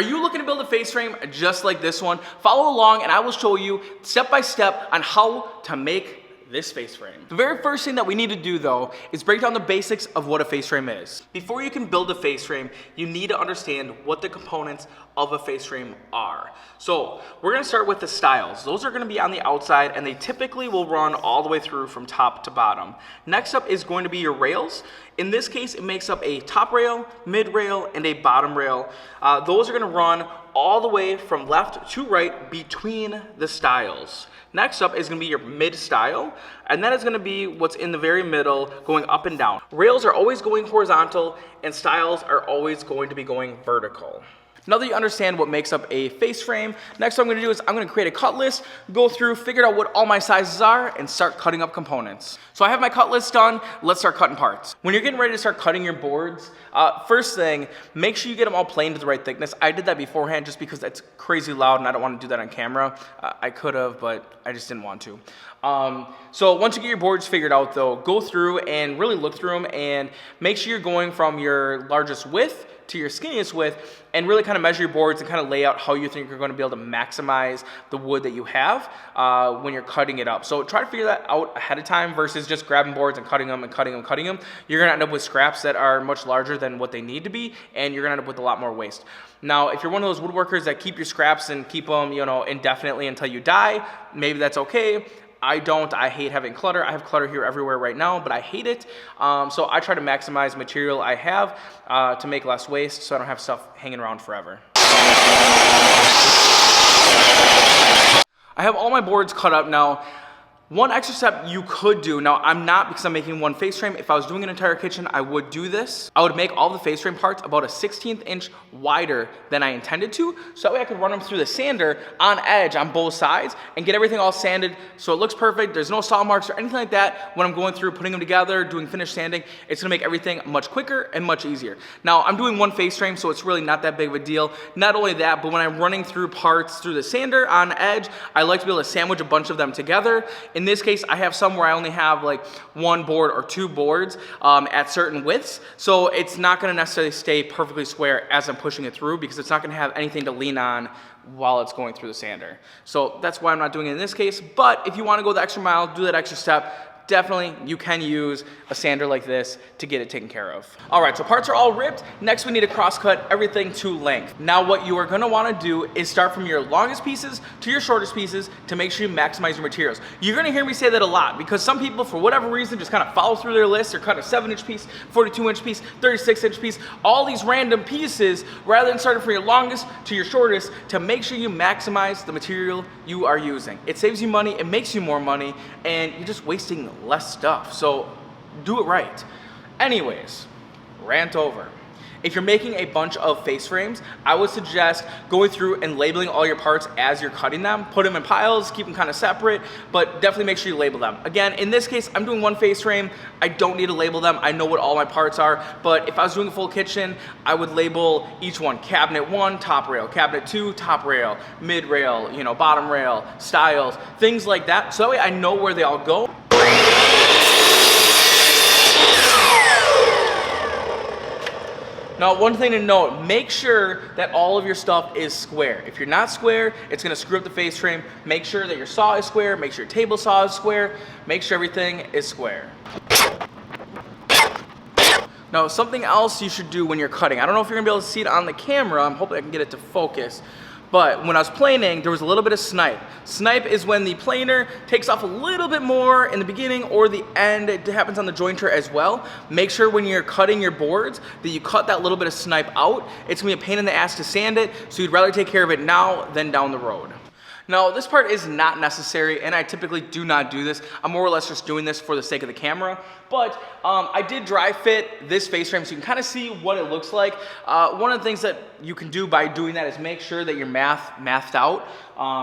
Are you looking to build a face frame just like this one? Follow along and I will show you step by step on how to make this face frame. The very first thing that we need to do though is break down the basics of what a face frame is. Before you can build a face frame, you need to understand what the components of a face frame are. So we're gonna start with the stiles. Those are gonna be on the outside and they typically will run all the way through from top to bottom. Next up is going to be your rails. In this case, it makes up a top rail, mid rail, and a bottom rail. Those are gonna run all the way from left to right between the stiles. Next up is gonna be your mid stile, and that is gonna be what's in the very middle going up and down. Rails are always going horizontal, and stiles are always going to be going vertical. Now that you understand what makes up a face frame, next what I'm gonna do is I'm gonna create a cut list, go through, figure out what all my sizes are, and start cutting up components. So I have my cut list done, let's start cutting parts. When you're getting ready to start cutting your boards, first thing, make sure you get them all planed to the right thickness. I did that beforehand just because that's crazy loud and I don't want to do that on camera. I could have, but I just didn't want to. So once you get your boards figured out though, go through and really look through them and make sure you're going from your largest width to your skinniest width and really kind of measure your boards and kind of lay out how you think you're going to be able to maximize the wood that you have when you're cutting it up. So try to figure that out ahead of time versus just grabbing boards and cutting them and cutting them and cutting them. You're going to end up with scraps that are much larger than what they need to be, and you're going to end up with a lot more waste. Now, if you're one of those woodworkers that keep your scraps and keep them, you know, indefinitely until you die, maybe that's okay. I don't. I hate having clutter. I have clutter here everywhere right now, but I hate it. So I try to maximize material I have to make less waste so I don't have stuff hanging around forever. I have all my boards cut up now. One extra step you could do, now I'm not because I'm making one face frame. If I was doing an entire kitchen, I would do this. I would make all the face frame parts about a 1/16 inch wider than I intended to, so that way I could run them through the sander on edge on both sides and get everything all sanded so it looks perfect. There's no saw marks or anything like that when I'm going through putting them together, doing finish sanding. It's gonna make everything much quicker and much easier. Now I'm doing one face frame, so it's really not that big of a deal. Not only that, but when I'm running through parts through the sander on edge, I like to be able to sandwich a bunch of them together. In this case, I have some where I only have like one board or two boards at certain widths, so it's not gonna necessarily stay perfectly square as I'm pushing it through because it's not gonna have anything to lean on while it's going through the sander. So that's why I'm not doing it in this case, but if you wanna go the extra mile, do that extra step, definitely you can use a sander like this to get it taken care of. All right, so parts are all ripped. Next we need to cross cut everything to length. Now what you are gonna wanna do is start from your longest pieces to your shortest pieces to make sure you maximize your materials. You're gonna hear me say that a lot because some people for whatever reason just kind of follow through their list or cut a 7-inch piece, 42-inch piece, 36-inch piece, all these random pieces rather than starting from your longest to your shortest to make sure you maximize the material you are using. It saves you money, it makes you more money, and you're just wasting less stuff, so do it right. Anyways, rant over. If you're making a bunch of face frames, I would suggest going through and labeling all your parts as you're cutting them. Put them in piles, keep them kind of separate, but definitely make sure you label them. Again, in this case, I'm doing one face frame. I don't need to label them. I know what all my parts are, but if I was doing a full kitchen, I would label each one. Cabinet 1, top rail. Cabinet 2, top rail. Mid rail, you know, bottom rail, stiles, things like that. So that way I know where they all go. Now, one thing to note, make sure that all of your stuff is square. If you're not square, it's gonna screw up the face frame. Make sure that your saw is square, make sure your table saw is square, make sure everything is square. Now, something else you should do when you're cutting, I don't know if you're gonna be able to see it on the camera, I'm hoping I can get it to focus, but when I was planing, there was a little bit of snipe. Snipe is when the planer takes off a little bit more in the beginning or the end. It happens on the jointer as well. Make sure when you're cutting your boards that you cut that little bit of snipe out. It's gonna be a pain in the ass to sand it, so you'd rather take care of it now than down the road. Now, this part is not necessary, and I typically do not do this. I'm more or less just doing this for the sake of the camera, but I did dry fit this face frame so you can kind of see what it looks like. One of the things that you can do by doing that is make sure that you're mathed out.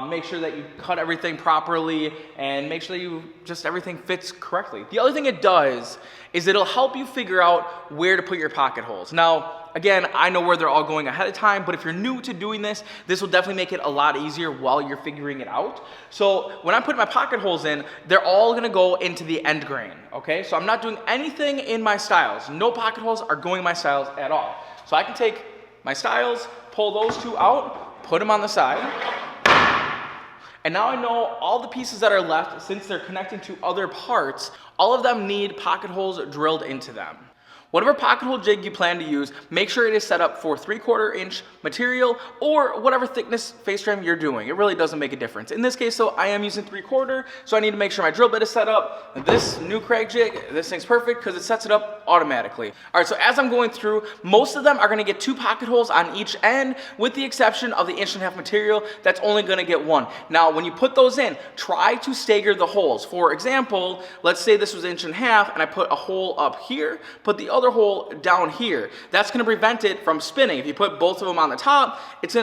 Make sure that you cut everything properly, and make sure that everything fits correctly. The other thing it does is it'll help you figure out where to put your pocket holes. Now, again, I know where they're all going ahead of time, but if you're new to doing this, this will definitely make it a lot easier while you're figuring it out. So when I put my pocket holes in, they're all gonna go into the end grain, okay? So I'm not doing anything in my stiles. No pocket holes are going in my stiles at all. So I can take my stiles, pull those two out, put them on the side. And now I know all the pieces that are left, since they're connecting to other parts, all of them need pocket holes drilled into them. Whatever pocket hole jig you plan to use, make sure it is set up for 3/4 inch material or whatever thickness face frame you're doing. It really doesn't make a difference. In this case though, I am using 3/4, so I need to make sure my drill bit is set up. This new Craig jig, this thing's perfect because it sets it up automatically. All right, so as I'm going through, most of them are gonna get 2 pocket holes on each end, with the exception of the 1.5 inch material, that's only gonna get 1. Now, when you put those in, try to stagger the holes. For example, let's say this was 1.5 inch and I put a hole up here, put the other hole down here. That's going to prevent it from spinning. If you put both of them on the top, it's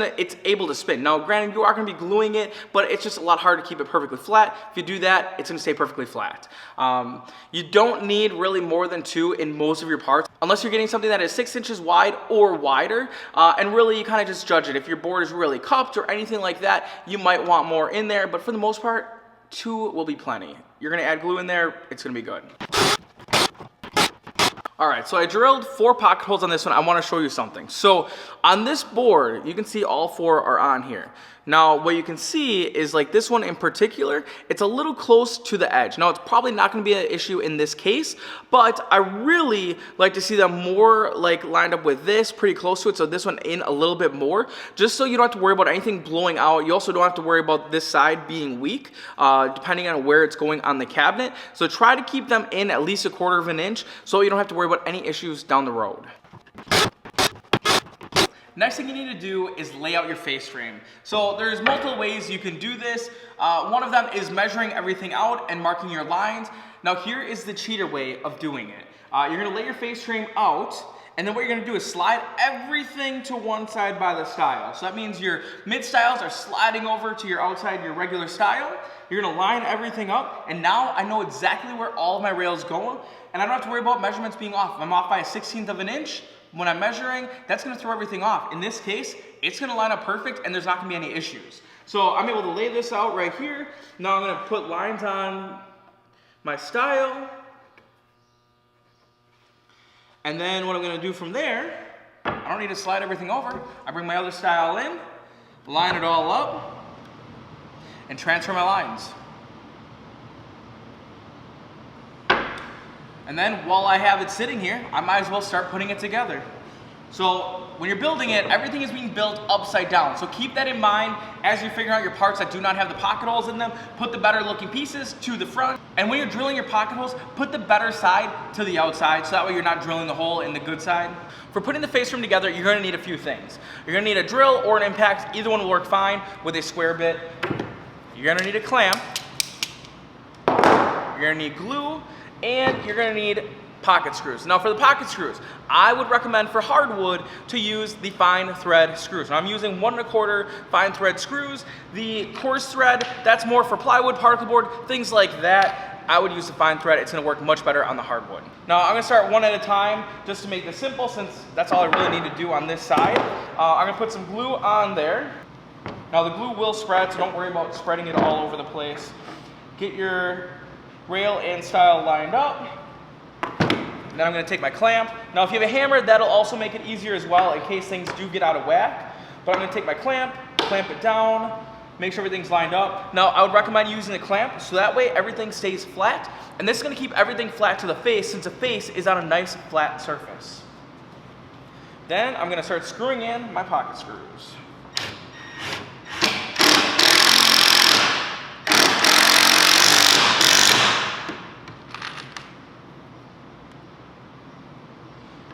able to spin. Now, granted, you are going to be gluing it, but it's just a lot harder to keep it perfectly flat. If you do that, it's going to stay perfectly flat. You don't need really more than 2 in most of your parts, unless you're getting something that is 6 inches wide or wider, and really you kind of just judge it. If your board is really cupped or anything like that, you might want more in there, but for the most part, 2 will be plenty. You're going to add glue in there, it's going to be good. All right, so I drilled 4 pocket holes on this one. I want to show you something. So on this board, you can see all 4 are on here. Now, what you can see is like this one in particular, it's a little close to the edge. Now, it's probably not going to be an issue in this case, but I really like to see them more like lined up with this, pretty close to it. So this one in a little bit more, just so you don't have to worry about anything blowing out. You also don't have to worry about this side being weak, depending on where it's going on the cabinet. So try to keep them in at least 1/4 inch so you don't have to worry about any issues down the road. Next thing you need to do is lay out your face frame. So there's multiple ways you can do this. One of them is measuring everything out and marking your lines. Now here is the cheater way of doing it. You're gonna lay your face frame out, and then what you're gonna do is slide everything to one side by the style. So that means your mid stiles are sliding over to your outside, your regular style. You're gonna line everything up, and now I know exactly where all of my rails go, and I don't have to worry about measurements being off. If I'm off by 1/16 of an inch, when I'm measuring, that's gonna throw everything off. In this case, it's gonna line up perfect and there's not gonna be any issues. So I'm able to lay this out right here. Now I'm gonna put lines on my style. And then what I'm gonna do from there, I don't need to slide everything over. I bring my other style in, line it all up, and transfer my lines. And then while I have it sitting here, I might as well start putting it together. So when you're building it, everything is being built upside down. So keep that in mind as you're figuring out your parts that do not have the pocket holes in them. Put the better looking pieces to the front. And when you're drilling your pocket holes, put the better side to the outside, so that way you're not drilling the hole in the good side. For putting the face frame together, you're gonna need a few things. You're gonna need a drill or an impact. Either one will work fine with a square bit. You're gonna need a clamp. You're gonna need glue. And you're gonna need pocket screws. Now for the pocket screws, I would recommend for hardwood to use the fine thread screws. Now I'm using 1 1/4 fine thread screws. The coarse thread, that's more for plywood, particle board, things like that. I would use the fine thread. It's gonna work much better on the hardwood. Now I'm gonna start one at a time just to make this simple, since that's all I really need to do on this side. I'm gonna put some glue on there. Now the glue will spread, so don't worry about spreading it all over the place. Get your rail and style lined up. Then I'm gonna take my clamp. Now if you have a hammer, that'll also make it easier as well in case things do get out of whack. But I'm gonna take my clamp it down, make sure everything's lined up. Now I would recommend using the clamp so that way everything stays flat. And this is gonna keep everything flat to the face, since the face is on a nice flat surface. Then I'm gonna start screwing in my pocket screws.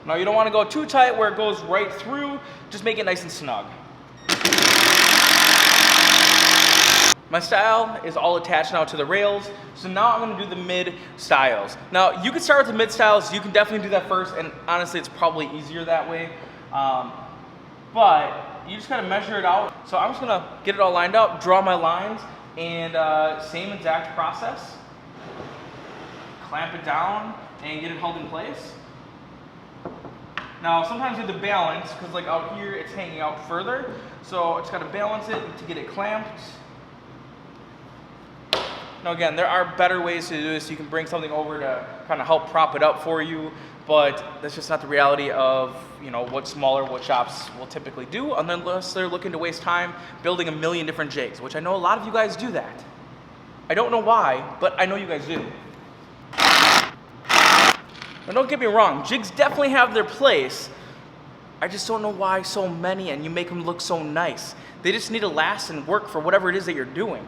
Now you don't want to go too tight where it goes right through, just make it nice and snug. My style is all attached now to the rails, so now I'm going to do the mid styles. Now you can start with the mid styles, you can definitely do that first, and honestly it's probably easier that way. But you just got to measure it out. So I'm just going to get it all lined up, draw my lines, and same exact process. Clamp it down and get it held in place. Now sometimes you have to balance, because like out here it's hanging out further, so I just got to balance it to get it clamped. Now again, there are better ways to do this. You can bring something over to kind of help prop it up for you, but that's just not the reality of what smaller wood shops will typically do, unless they're looking to waste time building a million different jigs, which I know a lot of you guys do that. I don't know why, but I know you guys do. Now don't get me wrong, jigs definitely have their place. I just don't know why so many and you make them look so nice. They just need to last and work for whatever it is that you're doing.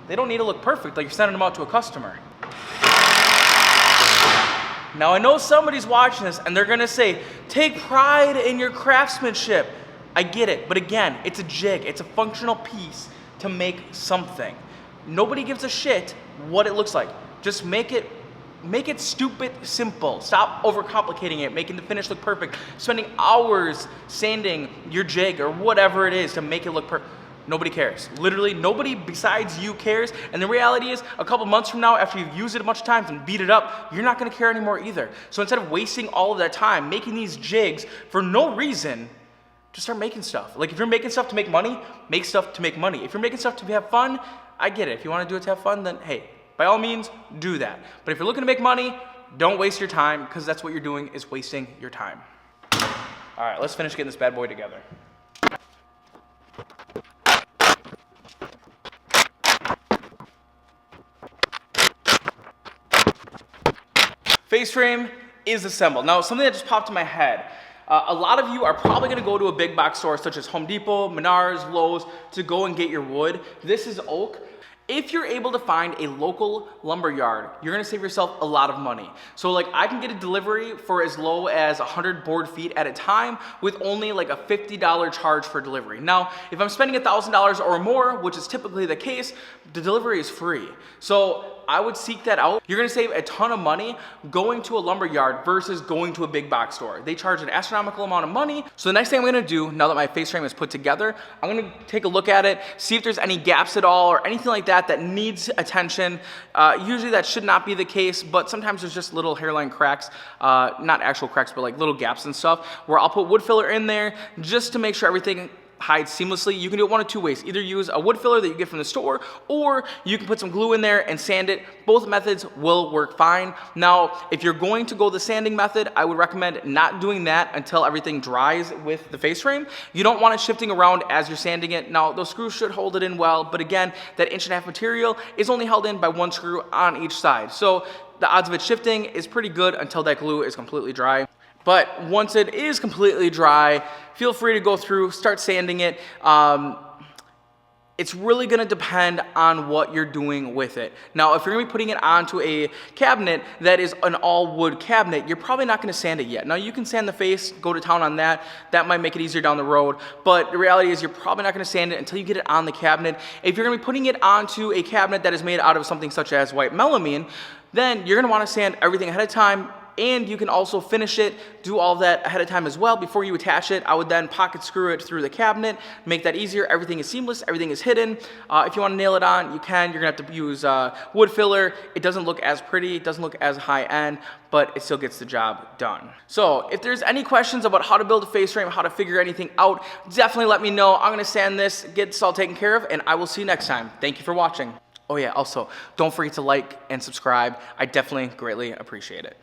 They don't need to look perfect like you're sending them out to a customer. Now I know somebody's watching this and they're gonna say, take pride in your craftsmanship. I get it, but again, it's a jig. It's a functional piece to make something. Nobody gives a shit what it looks like. Just make it stupid simple. Stop overcomplicating it, making the finish look perfect, spending hours sanding your jig or whatever it is to make it look perfect. Nobody cares. Literally, nobody besides you cares. And the reality is, a couple months from now, after you've used it a bunch of times and beat it up, you're not gonna care anymore either. So instead of wasting all of that time making these jigs for no reason, just start making stuff. Like if you're making stuff to make money, make stuff to make money. If you're making stuff to have fun, I get it. If you wanna do it to have fun, then hey, by all means, do that. But if you're looking to make money, don't waste your time, because that's what you're doing, is wasting your time. All right, let's finish getting this bad boy together. Face frame is assembled. Now, something that just popped in my head. A lot of you are probably gonna go to a big box store such as Home Depot, Menards, Lowe's to go and get your wood. This is oak. If you're able to find a local lumber yard, you're gonna save yourself a lot of money. So like I can get a delivery for as low as 100 board feet at a time with only like a $50 charge for delivery. Now, if I'm spending $1,000 or more, which is typically the case, the delivery is free. So I would seek that out. You're gonna save a ton of money going to a lumber yard versus going to a big box store. They charge an astronomical amount of money. So the next thing I'm gonna do, now that my face frame is put together, I'm gonna take a look at it, see if there's any gaps at all or anything like that needs attention. Usually that should not be the case, but sometimes there's just little hairline cracks, not actual cracks, but like little gaps and stuff, where I'll put wood filler in there just to make sure everything hides seamlessly. You can do it one of two ways. Either use a wood filler that you get from the store, or you can put some glue in there and sand it. Both methods will work fine. Now, if you're going to go the sanding method, I would recommend not doing that until everything dries with the face frame. You don't want it shifting around as you're sanding it. Now, those screws should hold it in well, but again, that 1.5 inch material is only held in by one screw on each side. So the odds of it shifting is pretty good until that glue is completely dry. But once it is completely dry, feel free to go through, start sanding it. It's really gonna depend on what you're doing with it. Now, if you're gonna be putting it onto a cabinet that is an all wood cabinet, you're probably not gonna sand it yet. Now, you can sand the face, go to town on that. That might make it easier down the road. But the reality is you're probably not gonna sand it until you get it on the cabinet. If you're gonna be putting it onto a cabinet that is made out of something such as white melamine, then you're gonna wanna sand everything ahead of time. And you can also finish it, do all that ahead of time as well. Before you attach it, I would then pocket screw it through the cabinet, make that easier. Everything is seamless, everything is hidden. If you want to nail it on, you can. You're gonna have to use wood filler. It doesn't look as pretty, it doesn't look as high end, but it still gets the job done. So if there's any questions about how to build a face frame, how to figure anything out, definitely let me know. I'm gonna sand this, get this all taken care of, and I will see you next time. Thank you for watching. Oh yeah, also, don't forget to like and subscribe. I definitely greatly appreciate it.